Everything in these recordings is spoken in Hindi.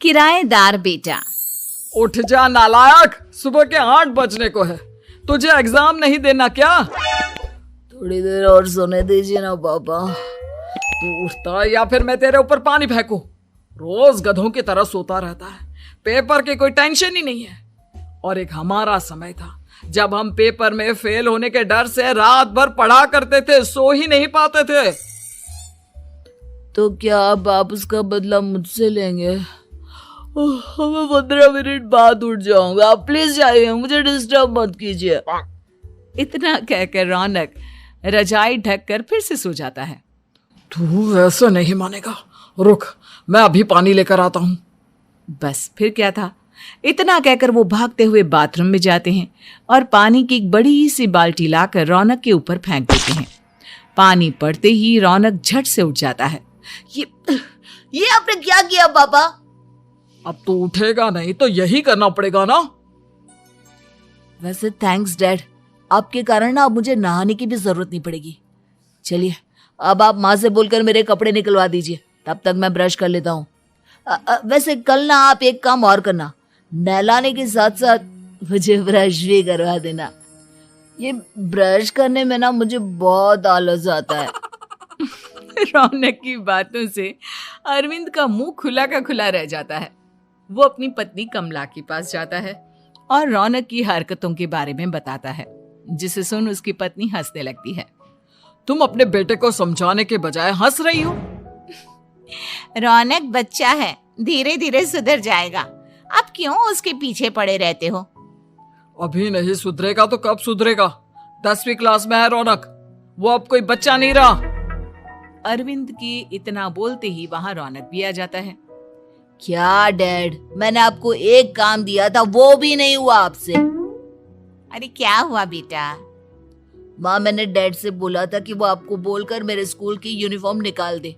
किराएदार बेटा। उठ जा नालायक, सुबह के 8 बजने को है। तुझे एग्जाम नहीं देना क्या? थोड़ी देर और सोने दीजिए ना पापा। तू उठता या फिर मैं तेरे ऊपर पानी फेंकूं? रोज गधों की तरह सोता रहता है, पेपर की कोई टेंशन ही नहीं है। और एक हमारा समय था जब हम पेपर में फेल होने के डर से रात भर पढ़ा करते थे, सो ही नहीं पाते थे। तो क्या अब आप उसका बदला मुझसे लेंगे? मैं 15 मिनट बाद उठ जाऊंगा, आप प्लीज जाइए, मुझे डिस्टर्ब मत कीजिए। इतना कहकर रौनक रजाई ढककर फिर से सो जाता है। तू ऐसा नहीं मानेगा, रुक मैं अभी पानी लेकर आता हूं। बस फिर क्या था, इतना कहकर वो भागते हुए बाथरूम में जाते हैं और पानी की एक बड़ी सी बाल्टी लाकर रौनक के ऊपर फेंक देते हैं। पानी पड़ते ही रौनक झट से उठ जाता है। ये आपने क्या किया पापा? अब तो उठेगा नहीं तो यही करना पड़ेगा ना। वैसे थैंक्स डैड, आपके कारण ना अब मुझे नहाने की भी जरूरत नहीं पड़ेगी। चलिए अब आप माँ से बोलकर मेरे कपड़े निकलवा दीजिए, तब तक मैं ब्रश कर लेता हूँ। वैसे कल ना आप एक काम और करना, नहलाने के साथ साथ मुझे ब्रश भी करवा देना। ये ब्रश करने में ना मुझे बहुत आलस आता है। रौनक की बातों से अरविंद का मुंह खुला का खुला रह जाता है। वो अपनी पत्नी कमला के पास जाता है और रौनक की हरकतों के बारे में बताता है, जिसे सुन उसकी पत्नी हंसने लगती है। तुम अपने बेटे को समझाने के बजाय हंस रही हो। रौनक बच्चा है, धीरे धीरे सुधर जाएगा, आप क्यों उसके पीछे पड़े रहते हो? अभी नहीं सुधरेगा तो कब सुधरेगा? 10वीं क्लास में है रौनक, वो अब कोई बच्चा नहीं रहा। अरविंद की इतना बोलते ही वहां रौनक भी आ जाता है। क्या डैड, मैंने आपको एक काम दिया था, वो भी नहीं हुआ आपसे। अरे क्या हुआ बेटा? माँ, मैंने डैड से बोला था कि वो आपको बोलकर मेरे स्कूल की यूनिफॉर्म निकाल दे,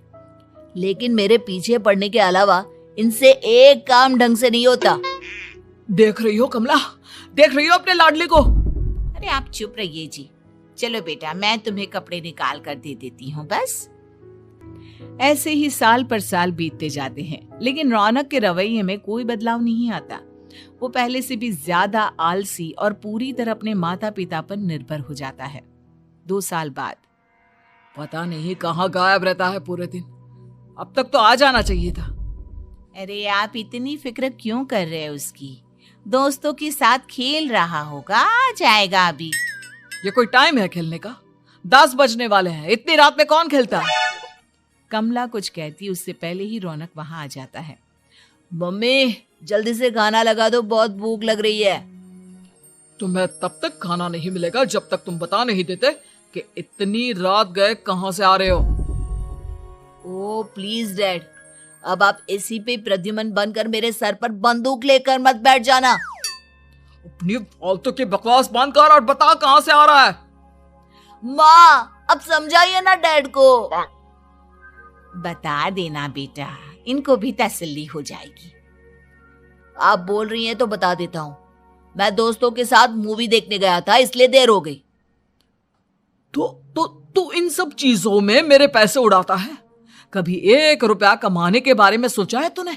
लेकिन मेरे पीछे पड़ने के अलावा इनसे एक काम ढंग से नहीं होता। देख रही हो कमला, देख रही हो अपने लाडले को? अरे आप चुप रहिए जी। चलो बेटा, मैं तुम्हें कपड़े निकाल कर दे देती हूँ। बस ऐसे ही साल पर साल बीतते जाते हैं, लेकिन रौनक के रवैये में कोई बदलाव नहीं आता। वो पहले से भी ज्यादा आलसी और पूरी तरह अपने माता पिता पर निर्भर हो जाता है। 2 साल बाद पता नहीं कहाँ गायब रहता है पूरे दिन, अब तक तो आ जाना चाहिए था। अरे आप इतनी फिक्र क्यों कर रहे हैं उसकी? दोस्तों के साथ खेल रहा होगा, आ जाएगा अभी। ये कोई टाइम है खेलने का? 10 बजने वाले हैं, इतनी रात में कौन खेलता है? कमला कुछ कहती उससे पहले ही रौनक वहां आ जाता है। मम्मी जल्दी से खाना लगा दो, बहुत भूख लग रही है। तुम्हें तब तक खाना नहीं मिलेगा जब तक तुम बता नहीं देते कि इतनी रात गए कहां से आ रहे हो। ओ प्लीज डैड, अब आप एसी पे प्रद्युमन बनकर मेरे सर पर बंदूक लेकर मत बैठ जाना। अपनी फालतू की बकवास बंद कर और बता कहां से आ रहा है। माँ अब समझाइए ना डैड को। बता देना बेटा, इनको भी तसल्ली हो जाएगी। आप बोल रही हैं तो बता देता हूँ, मैं दोस्तों के साथ मूवी देखने गया था, इसलिए देर हो गई। तो इन सब चीजों में मेरे पैसे उड़ाता है? कभी 1 रुपया कमाने के बारे में सोचा है तूने?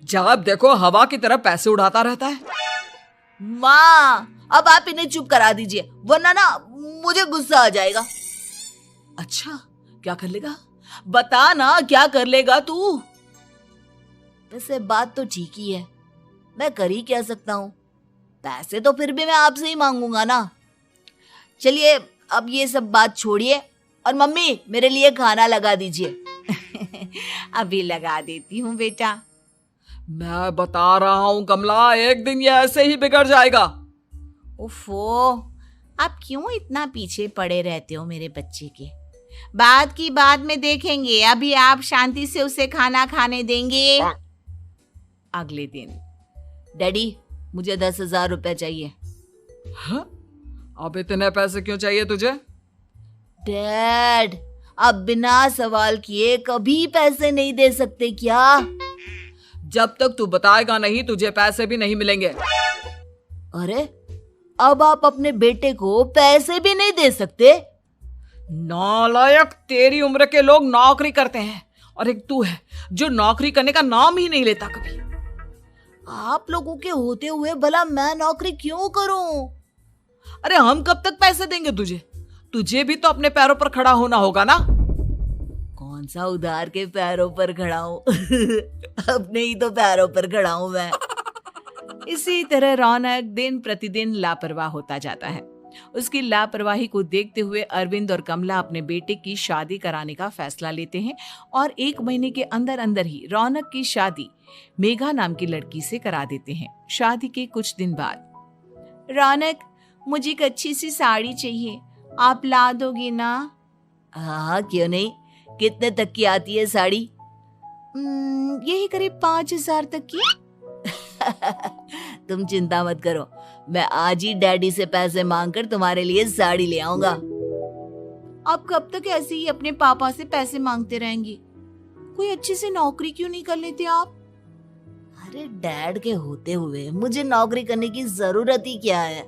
जब देखो हवा की तरह पैसे उड़ाता रहता है। माँ अब आप इन्हें चुप करा दीजिए, वरना ना मुझे गुस्सा आ जाएगा। अच्छा क्या कर लेगा? बता ना क्या कर लेगा तू? वैसे बात तो ठीक ही है, मैं कर ही क्या सकता हूँ, पैसे तो फिर भी मैं आपसे ही मांगूंगा ना। चलिए अब ये सब बात छोड़िए और मम्मी मेरे लिए खाना लगा दीजिए। अभी लगा देती हूँ बेटा। मैं बता रहा हूँ कमला, एक दिन ये ऐसे ही बिगड़ जाएगा। उफ़ो, आप क्यों इतना पीछे पड़े रहते हो मेरे बच्चे के? बात की बाद में देखेंगे, अभी आप शांति से उसे खाना खाने देंगे। अगले दिन डैडी मुझे 10,000 रुपए चाहिए। हाँ? अब इतने पैसे क्यों चाहिए तुझे? डैड अब बिना सवाल किए कभी पैसे नहीं दे सकते क्या? जब तक तू बताएगा नहीं तुझे पैसे भी नहीं मिलेंगे। अरे अब आप अपने बेटे को पैसे भी नहीं दे सकते? नालायक, तेरी उम्र के लोग नौकरी करते हैं और एक तू है जो नौकरी करने का नाम ही नहीं लेता कभी। आप लोगों के होते हुए भला मैं नौकरी क्यों करूं? अरे हम कब तक पैसे देंगे तुझे? तुझे भी तो अपने पैरों पर खड़ा होना होगा ना। कौन सा उधार के पैरों पर खड़ा हूं? अपने ही तो पैरों पर खड़ा हूं मैं। इसी तरह रौनक दिन प्रतिदिन लापरवाह होता जाता है। उसकी लापरवाही को देखते हुए अरविंद और कमला अपने बेटे की शादी कराने का फैसला लेते हैं और 1 महीने के अंदर अंदर ही रौनक की शादी मेघा नाम की लड़की से करा देते हैं। शादी के कुछ दिन बाद, रौनक, मुझे एक अच्छी सी साड़ी चाहिए, आप ला दोगे ना? हाँ, क्यों नहीं। कितने तक की आती है साड़ी? यही करीब 5,000 तक की। तुम चिंता मत करो, मैं आज ही डैडी से पैसे मांगकर तुम्हारे लिए साड़ी ले आऊंगा। आप कब तक ऐसे ही अपने पापा से पैसे मांगते रहेंगी? कोई अच्छी सी नौकरी क्यों नहीं कर लेते आप? अरे डैड के होते हुए मुझे नौकरी करने की जरूरत ही क्या है?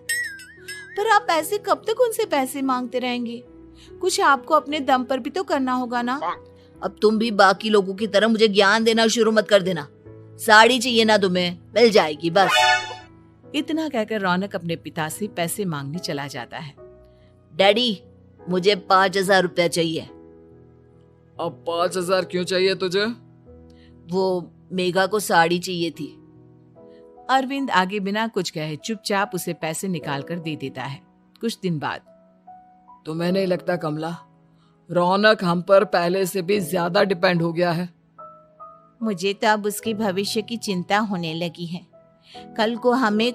पर आप ऐसे कब तक उनसे पैसे मांगते रहेंगे? कुछ आपको अपने दम पर भी तो करना होगा ना। अब तुम भी बाकी लोगों की तरह मुझे ज्ञान देना शुरू मत कर देना। साड़ी चाहिए ना तुम्हें, मिल जाएगी बस। इतना कहकर रौनक अपने पिता से पैसे मांगने चला जाता है। डैडी, मुझे 5,000 रुपया चाहिए। अब 5,000 क्यों चाहिए तुझे? वो मेघा को साड़ी चाहिए थी। अरविंद आगे बिना कुछ कहे चुपचाप उसे पैसे निकाल कर दे देता है। कुछ दिन बाद, तुम्हें नहीं लगता कमला, रौनक हम पर पहले से भी ज्यादा डिपेंड हो गया है? मुझे तो अब उसके भविष्य की चिंता होने लगी है। कल को हमें